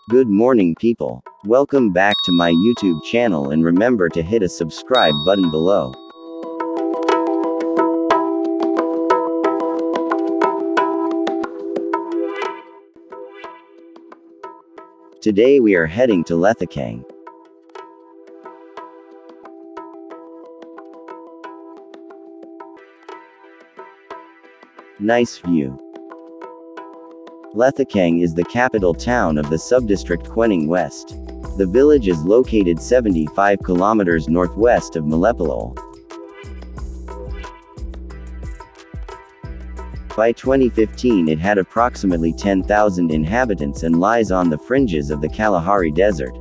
Good morning, people. Welcome back to my YouTube channel, and remember to hit a subscribe button below. Today we are heading to Letlhakeng. Nice view. Letlhakeng is the capital town of the subdistrict Queneng West. The village is located 75 kilometers northwest of Malepalole. By 2015 it had approximately 10,000 inhabitants and lies on the fringes of the Kalahari Desert.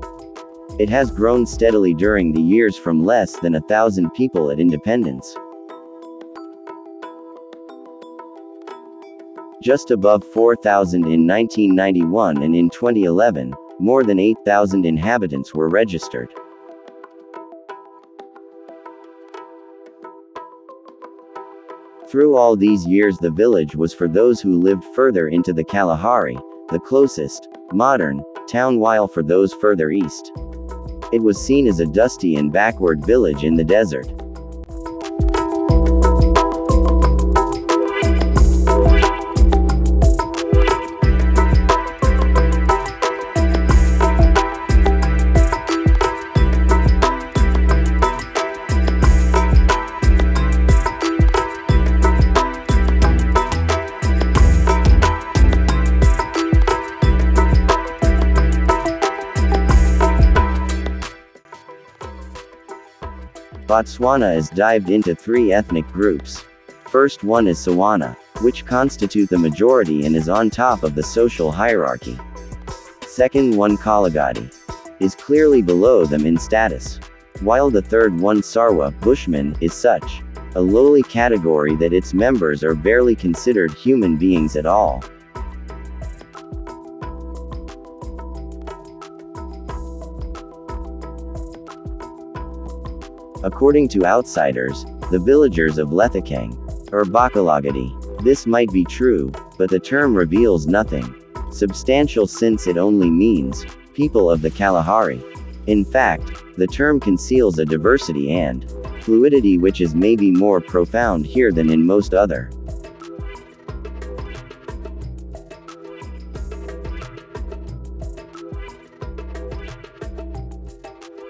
It has grown steadily during the years from less than 1,000 people at independence. Just above 4,000 in 1991, and in 2011, more than 8,000 inhabitants were registered. Through all these years the village was for those who lived further into the Kalahari, the closest, modern, town, while for those further east, it was seen as a dusty and backward village in the desert. Botswana is divided into three ethnic groups. First one is Tswana, which constitute the majority and is on top of the social hierarchy. Second one, Kalagadi, is clearly below them in status. While the third one, Sarwa, Bushman, is such a lowly category that its members are barely considered human beings at all. According to outsiders, the villagers of Letlhakeng are Bakalagadi. This might be true, but the term reveals nothing substantial since it only means people of the Kalahari. In fact, the term conceals a diversity and fluidity which is maybe more profound here than in most other.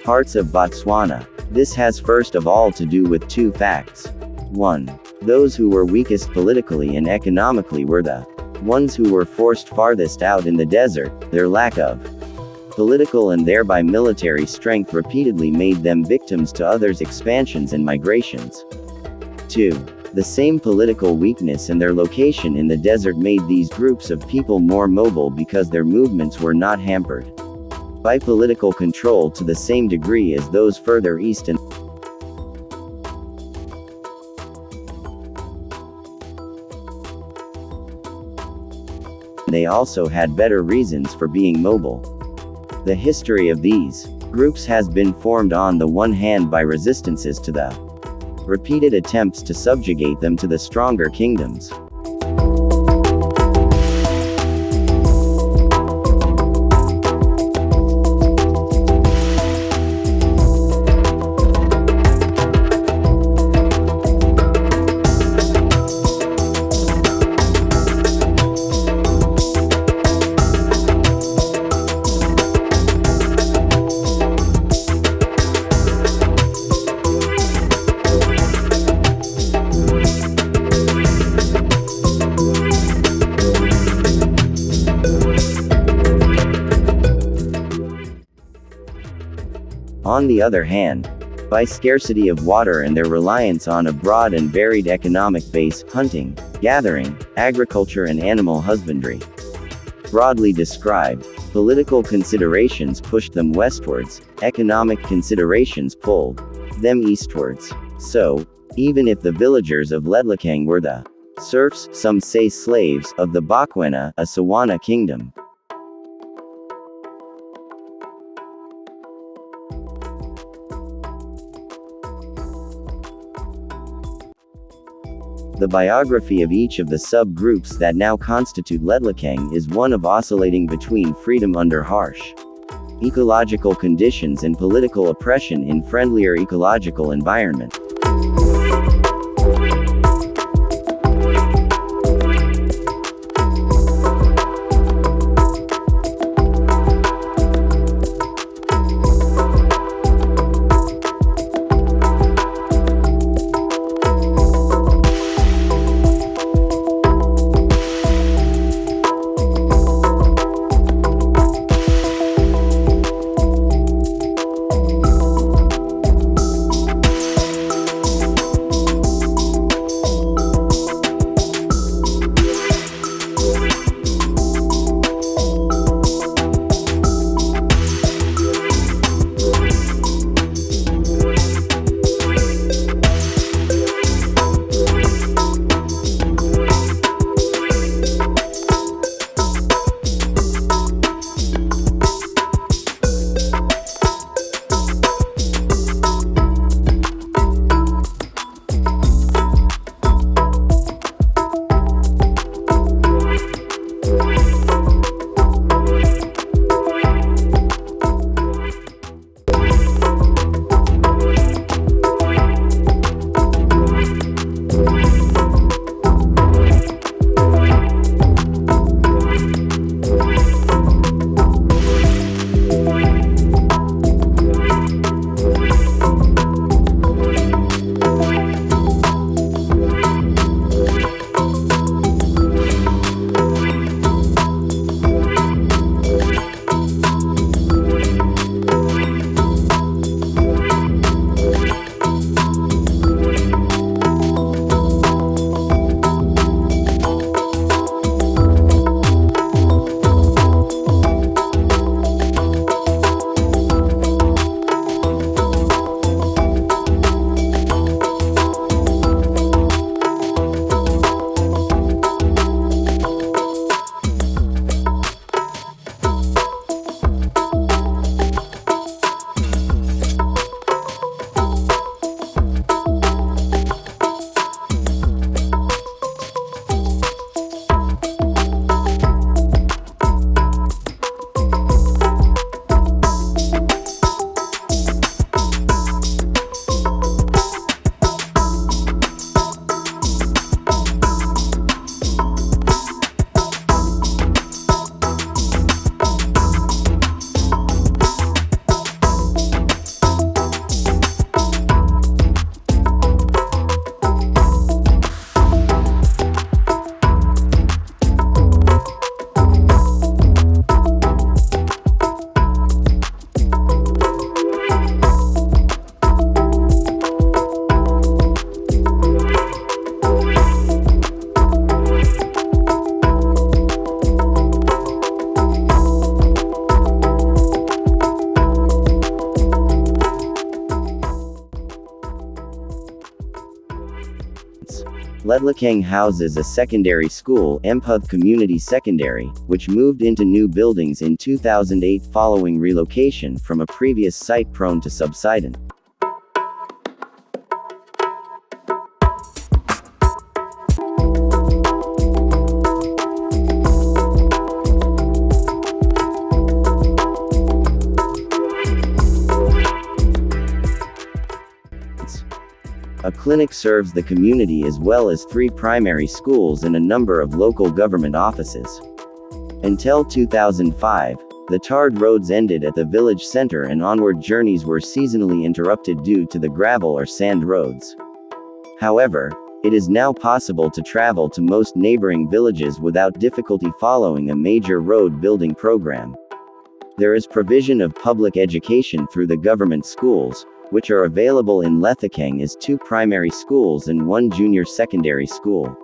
Parts of Botswana. This has first of all to do with two facts. 1. Those who were weakest politically and economically were the ones who were forced farthest out in the desert. Their lack of political and thereby military strength repeatedly made them victims to others' expansions and migrations. 2. The same political weakness and their location in the desert made these groups of people more mobile because their movements were not hampered by political control to the same degree as those further east, and they also had better reasons for being mobile. The history of these groups has been formed on the one hand by resistances to the repeated attempts to subjugate them to the stronger kingdoms. On the other hand, by scarcity of water and their reliance on a broad and varied economic base, hunting, gathering, agriculture and animal husbandry. Broadly described, political considerations pushed them westwards, economic considerations pulled them eastwards. So, even if the villagers of Letlhakeng were the serfs, some say slaves, of the Botswana, a Tswana kingdom, The biography of each of the subgroups that now constitute Letlhakeng is one of oscillating between freedom under harsh ecological conditions and political oppression in friendlier ecological environment. Letlhakeng houses a secondary school, Empug Community Secondary, which moved into new buildings in 2008 following relocation from a previous site prone to subsidence. A clinic serves the community as well as 3 primary schools and a number of local government offices. Until 2005, the tarred roads ended at the village center and onward journeys were seasonally interrupted due to the gravel or sand roads. However, it is now possible to travel to most neighboring villages without difficulty following a major road building program. There is provision of public education through the government schools, which are available in Letlhakeng as 2 primary schools and 1 junior secondary school.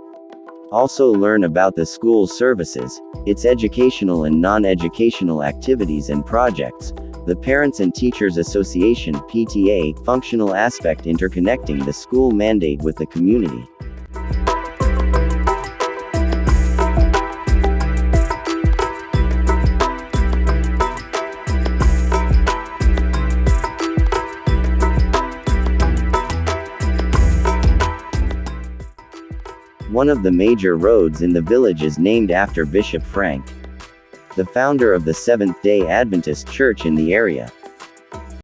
Also learn about the school's services, its educational and non-educational activities and projects, the Parents and Teachers Association (PTA) functional aspect interconnecting the school mandate with the community. One of the major roads in the village is named after Bishop Frank, the founder of the Seventh-day Adventist Church in the area.